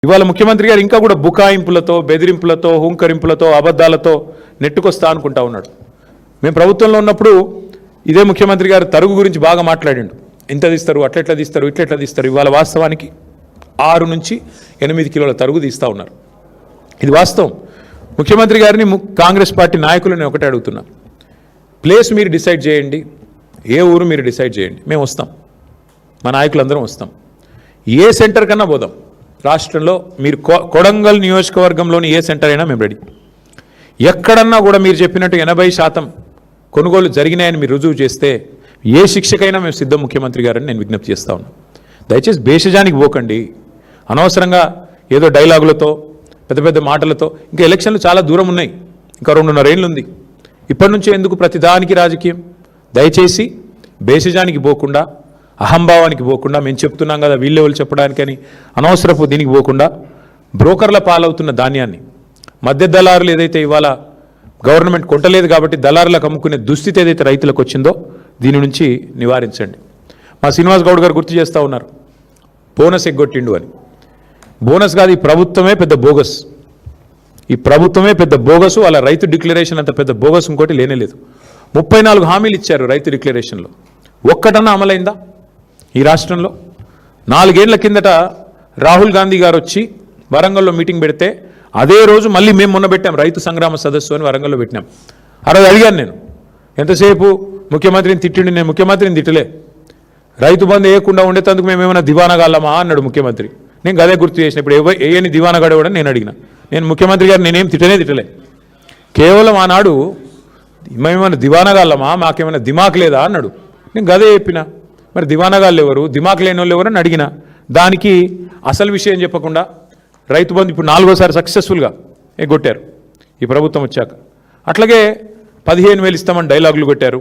ఇవాళ ముఖ్యమంత్రి గారు ఇంకా కూడా బుకాయింపులతో, బెదిరింపులతో, హుంకరింపులతో, అబద్ధాలతో నెట్టుకొస్తా అనుకుంటా ఉన్నాడు. మేము ప్రభుత్వంలో ఉన్నప్పుడు ఇదే ముఖ్యమంత్రి గారు తరుగు గురించి బాగా మాట్లాడిండు. ఇంత తీస్తారు, అట్లెట్లా తీస్తారు, ఇట్లెట్లా తీస్తారు. ఇవాళ వాస్తవానికి 6 నుంచి 8 కిలోల తరుగు తీస్తూ ఉన్నారు. ఇది వాస్తవం. ముఖ్యమంత్రి గారిని కాంగ్రెస్ పార్టీ నాయకులు నేను ఒకటే అడుగుతున్నా, ప్లేస్ మీరు డిసైడ్ చేయండి, ఏ ఊరు మీరు డిసైడ్ చేయండి, మేము వస్తాం, మా నాయకులందరం వస్తాం. ఏ సెంటర్ కన్నా పోదాం రాష్ట్రంలో. మీరు కొడంగల్ నియోజకవర్గంలోని ఏ సెంటర్ అయినా మేము రెడీ. ఎక్కడన్నా కూడా మీరు చెప్పినట్టు 80% కొనుగోలు జరిగినాయని మీరు రుజువు చేస్తే ఏ శిక్షకైనా మేము సిద్ధం ముఖ్యమంత్రి గారని నేను విజ్ఞప్తి చేస్తా ఉన్నాను. దయచేసి భేషజానికి పోకండి. అనవసరంగా ఏదో డైలాగులతో, పెద్ద పెద్ద మాటలతో. ఇంకా ఎలక్షన్లు చాలా దూరం ఉన్నాయి, ఇంకా 2.5 ఏళ్ళు ఉంది. ఇప్పటి నుంచే ఎందుకు ప్రతిదానికి రాజకీయం? దయచేసి భేషజానికి పోకుండా, అహంభావానికి పోకుండా, మేము చెప్తున్నాం కదా వీళ్ళెవరు చెప్పడానికని అనవసరపు దీనికి పోకుండా, బ్రోకర్ల పాలవుతున్న ధాన్యాన్ని, మధ్య దళారులు ఏదైతే ఇవాళ గవర్నమెంట్ కొంటలేదు కాబట్టి దళారులకు అమ్ముకునే దుస్థితి ఏదైతే రైతులకు వచ్చిందో దీని నుంచి నివారించండి. మా శ్రీనివాస్ గౌడ్ గారు గుర్తు చేస్తూ ఉన్నారు, బోనస్ ఎగ్గొట్టిండు అని. బోనస్ కాదు, ఈ ప్రభుత్వమే పెద్ద బోగస్. ఈ ప్రభుత్వమే పెద్ద బోగసు. అలా రైతు డిక్లరేషన్ అంత పెద్ద బోగస్ ఇంకోటి లేనేలేదు. 34 హామీలు ఇచ్చారు రైతు డిక్లరేషన్లో. ఒక్కటన్నా అమలైందా ఈ రాష్ట్రంలో? 4 ఏళ్ల కిందట రాహుల్ గాంధీ గారు వచ్చి వరంగల్లో మీటింగ్ పెడితే అదే రోజు మళ్ళీ మేము మొన్న పెట్టాం రైతు సంగ్రామ సదస్సు అని వరంగల్లో పెట్టినాం. ఆ రోజు అడిగాను నేను, ఎంతసేపు ముఖ్యమంత్రిని తిట్టిండి. నేను ముఖ్యమంత్రిని తిట్టలే. రైతు బంధు వేయకుండా ఉండేందుకు మేము ఏమైనా దివానగాళ్ళమా అన్నాడు ముఖ్యమంత్రి. నేను గదే గుర్తు చేసిన. ఇప్పుడు ఏని దివానగాడేవాడని నేను అడిగిన. నేను ముఖ్యమంత్రి గారు నేనేం తిట్టలే. కేవలం ఆనాడు మేమేమైనా దివానగాళ్ళమా, మాకేమైనా దిమాక్ లేదా అన్నాడు. నేను గదే చెప్పిన. మరి దివానగాళ్ళు ఎవరు, దిమాక్ లేని వాళ్ళు ఎవరు అని అడిగిన. దానికి అసలు విషయం చెప్పకుండా రైతు బంధు ఇప్పుడు 4వ సారి సక్సెస్ఫుల్గా ఎగ్గొట్టారు ఈ ప్రభుత్వం వచ్చాక. అట్లాగే 15,000 ఇస్తామని డైలాగులు కొట్టారు.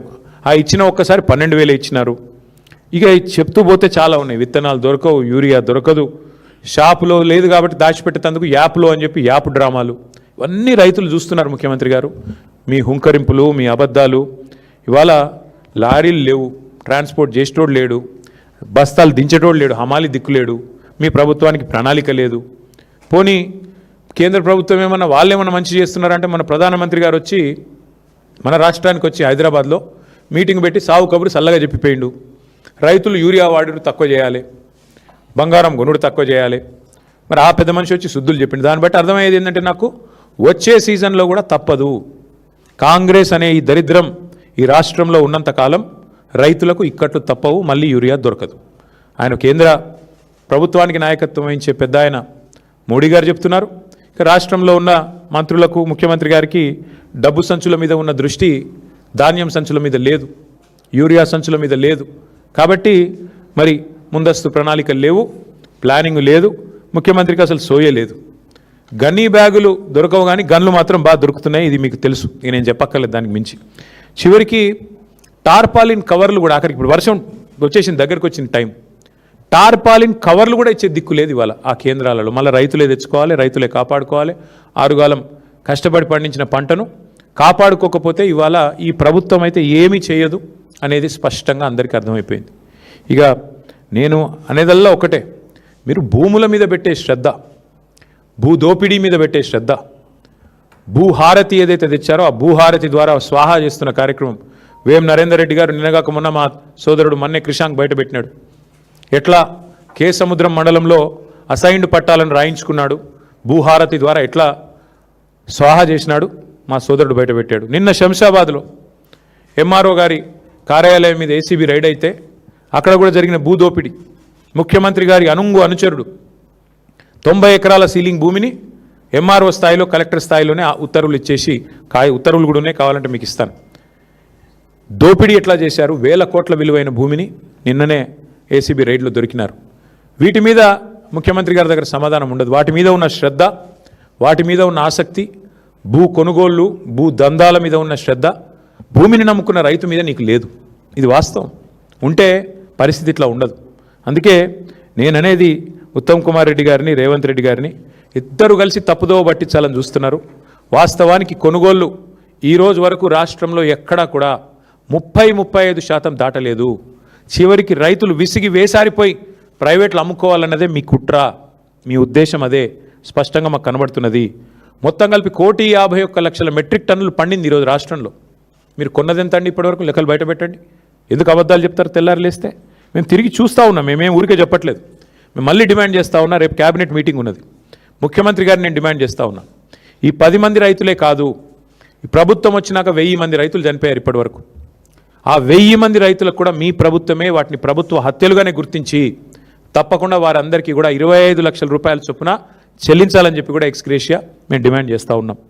ఆ ఇచ్చిన ఒక్కసారి 12,000 ఇచ్చినారు. ఇక చెప్తూ పోతే చాలా ఉన్నాయి. విత్తనాలు దొరకవు, యూరియా దొరకదు, షాపులో లేదు కాబట్టి దాచిపెట్టేందుకు యాప్లో అని చెప్పి యాప్ డ్రామాలు. ఇవన్నీ రైతులు చూస్తున్నారు. ముఖ్యమంత్రి గారు మీ హుంకరింపులు, మీ అబద్ధాలు. ఇవాళ లారీలు లేవు, ట్రాన్స్పోర్ట్ చేసేటోడు లేడు, బస్తాలు దించేటోడు లేడు, హమాలి దిక్కులేడు. మీ ప్రభుత్వానికి ప్రణాళిక లేదు. పోనీ కేంద్ర ప్రభుత్వం ఏమన్నా వాళ్ళేమన్నా మంచి చేస్తున్నారంటే మన ప్రధానమంత్రి గారు వచ్చి మన రాష్ట్రానికి వచ్చి హైదరాబాద్లో మీటింగ్ పెట్టి సావు కబురు చల్లగా చెప్పిపోయిండు. రైతులు యూరియా వాడుడు తక్కువ చేయాలి, బంగారం కొనుడు తక్కువ చేయాలి. మరి ఆ పెద్ద మనిషి వచ్చి శుద్ధులు చెప్పిండు. దాన్ని బట్టి అర్థమయ్యేది ఏంటంటే నాకు వచ్చే సీజన్లో కూడా తప్పదు. కాంగ్రెస్ అనే ఈ దరిద్రం ఈ రాష్ట్రంలో ఉన్నంతకాలం రైతులకు ఇక్కట్లు తప్పవు, మళ్ళీ యూరియా దొరకదు. ఆయన కేంద్ర ప్రభుత్వానికి నాయకత్వం వహించే పెద్ద ఆయన మోడీ గారు చెప్తున్నారు. ఇక రాష్ట్రంలో ఉన్న మంత్రులకు, ముఖ్యమంత్రి గారికి డబ్బు సంచుల మీద ఉన్న దృష్టి ధాన్యం సంచుల మీద లేదు, యూరియా సంచుల మీద లేదు. కాబట్టి మరి ముందస్తు ప్రణాళికలు లేవు, ప్లానింగ్ లేదు, ముఖ్యమంత్రికి అసలు సోయే లేదు. గన్నీ బ్యాగులు దొరకవు కానీ గన్లు మాత్రం బాగా దొరుకుతున్నాయి. ఇది మీకు తెలుసు, ఇక నేను చెప్పక్కర్లేదు దానికి మించి. చివరికి టార్పాలిన్ కవర్లు కూడా ఆఖరికి ఇప్పుడు వర్షం వచ్చేసింది, దగ్గరకు వచ్చింది టైం, టార్పాలిన్ కవర్లు కూడా ఇచ్చే దిక్కు లేదు ఇవాళ ఆ కేంద్రాలలో. మళ్ళీ రైతులే తెచ్చుకోవాలి, రైతులే కాపాడుకోవాలి. ఆరుగాలం కష్టపడి పండించిన పంటను కాపాడుకోకపోతే ఇవాళ ఈ ప్రభుత్వం అయితే ఏమీ చేయదు అనేది స్పష్టంగా అందరికీ అర్థమైపోయింది. ఇక నేను అనేదల్లా ఒకటే, మీరు భూముల మీద పెట్టే శ్రద్ధ, భూదోపిడీ మీద పెట్టే శ్రద్ధ, భూహారతి ఏదైతే తెచ్చారో ఆ భూహారతి ద్వారా స్వాహా చేస్తున్న కార్యక్రమం వేం నరేందర్ రెడ్డి గారు నిన్నగాక మొన్న మా సోదరుడు మన్నే క్రిషాంక్ బయటపెట్టినాడు. ఎట్లా కే సముద్రం మండలంలో అసైన్డ్ పట్టాలను రాయించుకున్నాడు, భూహారతి ద్వారా ఎట్లా స్వాహా చేసినాడు మా సోదరుడు బయటపెట్టాడు. నిన్న శంషాబాద్లో ఎంఆర్ఓ గారి కార్యాలయం మీద ఏసీబీ రైడ్ అయితే అక్కడ కూడా జరిగిన భూదోపిడి. ముఖ్యమంత్రి గారి అనుచరుడు 90 ఎకరాల సీలింగ్ భూమిని ఎంఆర్ఓ స్థాయిలో, కలెక్టర్ స్థాయిలోనే ఉత్తర్వులు ఇచ్చేసి ఉత్తర్వులు కూడా ఉన్నాయి, కావాలంటే మీకు ఇస్తాను. దోపిడీ ఎట్లా చేశారు? 1,000 కోట్ల విలువైన భూమిని నిన్ననే ఏసీబీ రైడ్లో దొరికినారు. వీటి మీద ముఖ్యమంత్రి గారి దగ్గర సమాధానం ఉండదు. వాటి మీద ఉన్న శ్రద్ధ, వాటి మీద ఉన్న ఆసక్తి, భూ కొనుగోళ్ళు, భూ దందాల మీద ఉన్న శ్రద్ధ, భూమిని నమ్ముకున్న రైతు మీద నీకు లేదు. ఇది వాస్తవం. ఉంటే పరిస్థితి ఇట్లా ఉండదు. అందుకే నేననేది ఉత్తమ్ కుమార్ రెడ్డి గారిని, రేవంత్ రెడ్డి గారిని ఇద్దరు కలిసి తప్పుదోవ పట్టించాలని చూస్తున్నారు. వాస్తవానికి కొనుగోళ్ళు ఈ రోజు వరకు రాష్ట్రంలో ఎక్కడా కూడా 30-35% దాటలేదు. చివరికి రైతులు విసిగి వేసారిపోయి ప్రైవేట్లు అమ్ముకోవాలన్నదే మీ కుట్ర. మీ ఉద్దేశం అదే స్పష్టంగా మాకు కనబడుతున్నది. మొత్తం కలిపి 1,51,00,000 మెట్రిక్ టన్నులు పండింది ఈరోజు రాష్ట్రంలో. మీరు కొన్నది ఎంత అండి ఇప్పటివరకు? లెక్కలు బయట పెట్టండి. ఎందుకు అబద్ధాలు చెప్తారు తెల్లారి లేస్తే? మేము తిరిగి చూస్తూ ఉన్నాం, మేమేం ఊరికే చెప్పట్లేదు. మేము మళ్ళీ డిమాండ్ చేస్తూ ఉన్నా, రేపు క్యాబినెట్ మీటింగ్ ఉన్నది, ముఖ్యమంత్రి గారిని నేను డిమాండ్ చేస్తూ ఉన్నా. ఈ 10 మంది రైతులే కాదు, ఈ ప్రభుత్వం వచ్చినాక 1000 మంది రైతులు చనిపోయారు ఇప్పటివరకు. ఆ 1000 మంది రైతులకు కూడా మీ ప్రభుత్వమే వాటిని ప్రభుత్వ హత్యలుగానే గుర్తించి తప్పకుండా వారందరికీ కూడా 25 లక్షల రూపాయల చొప్పున చెల్లించాలని చెప్పి కూడా ఎక్స్ గ్రేషియా మేము డిమాండ్ చేస్తూ ఉన్నాం.